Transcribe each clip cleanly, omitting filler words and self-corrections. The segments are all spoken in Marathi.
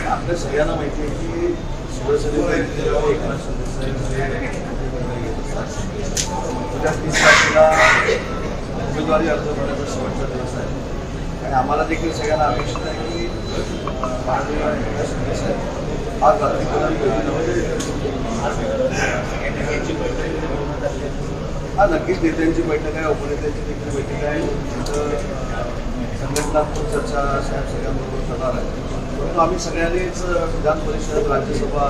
आपल्या सगळ्यांना माहिती आहे की शिवसेनेचे एकनाथ शिंदे उद्या 30 तारखेला उमेदवारी अर्ज भरण्याचा शेवटचा दिवस आहे आणि आम्हाला देखील सगळ्यांना अपेक्षित आहे की माननीय एकनाथ शिंदे साहेब आज रात्रीपर्यंत हा नक्कीच नेत्यांची बैठक आहे, उपनेत्यांची देखील बैठक आहे. संघटनात्मक चर्चा साहेब सगळ्यांबरोबर करणार आहे. परंतु आम्ही सगळ्यांनीच विधान परिषद राज्यसभा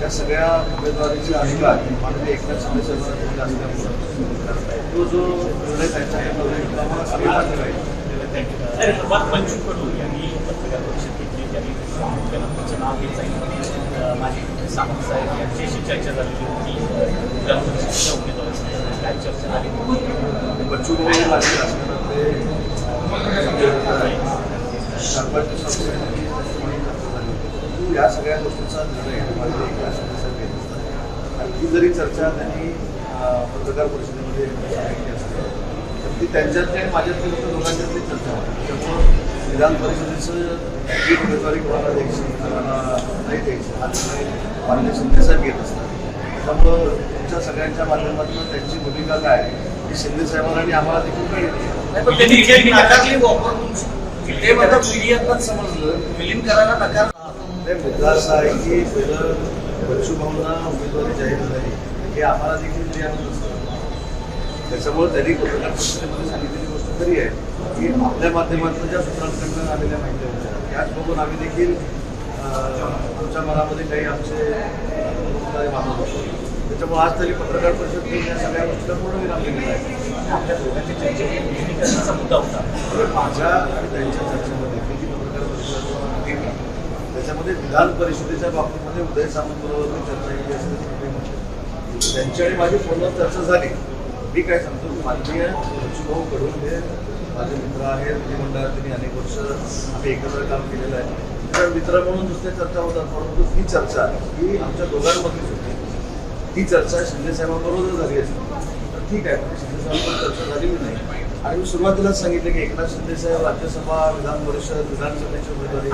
या सगळ्या उमेदवारीचे अधिकार माननीय एकनाथ शिंदे साहेबांना दिले असल्यामुळे तो जो निर्णय त्यांच्या आम्ही मान्य राहील. पंचू कडू यांनी पत्रकार परिषद घेतली, त्यांनी नाव घेत सांगितलं. माझी सामंत साहेब यांच्याशी चर्चा झालेली होती विधान परिषदेच्या उमेदवारांची काय चर्चा झाली. बच्चू कडू माझे राजकारणातले 4-5 दिवसांपूर्वी या सगळ्या गोष्टींचा निर्णय माननीय एकनाथ शिंदे साहेब घेत असतात आणि ती जरी चर्चा त्यांनी पत्रकार परिषदेमध्ये सांगितली असते तर ती त्यांच्यातली आणि माझ्यातली फक्त दोघांच्यातली चर्चा होती. त्यामुळं विधान परिषदेचं जी उमेदवारी कोणाला द्यायची कोणाला नाही द्यायची हा निर्णय माननीय शिंदे साहेब घेत असतात. त्यामुळं तुमच्या सगळ्यांच्या माध्यमातून त्यांची भूमिका काय ही शिंदे साहेबांना आणि आम्हाला देखील कळली. समजलं विलीन करायला नकार. मुद्दा असा आहे की पहिलं बच्चू भाऊंना उमेदवारी जाहीर झाली हे आम्हाला देखील ज्ञान नसतं. त्याच्यामुळे त्यांनी पत्रकार परिषदेमध्ये सांगितलेली गोष्ट खरी आहे की आपल्या माध्यमातून ज्या सूत्रांकडून आलेल्या माहिती होत्या त्याच बघून आम्ही देखील आमच्या मनामध्ये काही आमचे मानत होतो. त्याच्यामुळे आज तरी पत्रकार परिषद घेऊन या सगळ्या गोष्टीला पूर्ण विराम दिलेला आहे. आपल्या दोघांच्या चर्चेचा मुद्दा होता. माझ्या आणि त्यांच्या चर्चेमध्ये किती पत्रकार परिषद घेतली त्याच्यामध्ये विधान परिषदेच्या बाबतीमध्ये उदय सामंत बरोबर चर्चा केली असते. त्यांची आणि माझी पूर्ण चर्चा झाली. मी काय सांगतो की माननीय बच्चूभाऊ कडू हे माझे मित्र आहेत. विधिमंडळात त्यांनी अनेक वर्ष आम्ही एकत्र काम केलेलं आहे. तर मित्र म्हणून नुसत्या चर्चा होतात परंतु ही चर्चा ही आमच्या दोघांमधलीच होती. ही चर्चा शिंदे साहेबांबरोबर झाली असती तर ठीक आहे, पण शिंदे साहेबांबरोबर चर्चा झालेली नाही. आणि मी सुरुवातीलाच सांगितलं की एकनाथ शिंदे साहेब राज्यसभा विधान परिषद विधानसभेची उमेदवारी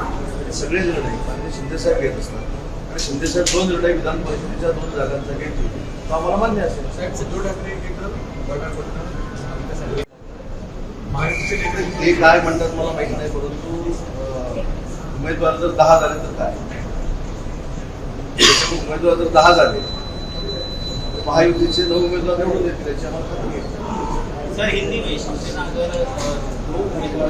हे सगळे निर्णय माननीय शिंदे साहेब घेत असतात आणि शिंदे साहेब 2 निर्णय विधान परिषदेच्या 2 जागांचा घेतली तो आम्हाला मान्य असेल. ते काय म्हणतात मला माहित नाही, परंतु उमेदवार जर 10 झाले तर काय, उमेदवार जर 10 झाले तर महायुतीचे 9 उमेदवार निवडून देतील याची आम्हाला खात्री आहे. सर हिंदी में शिवसेना अगर 2 उम्मीदवार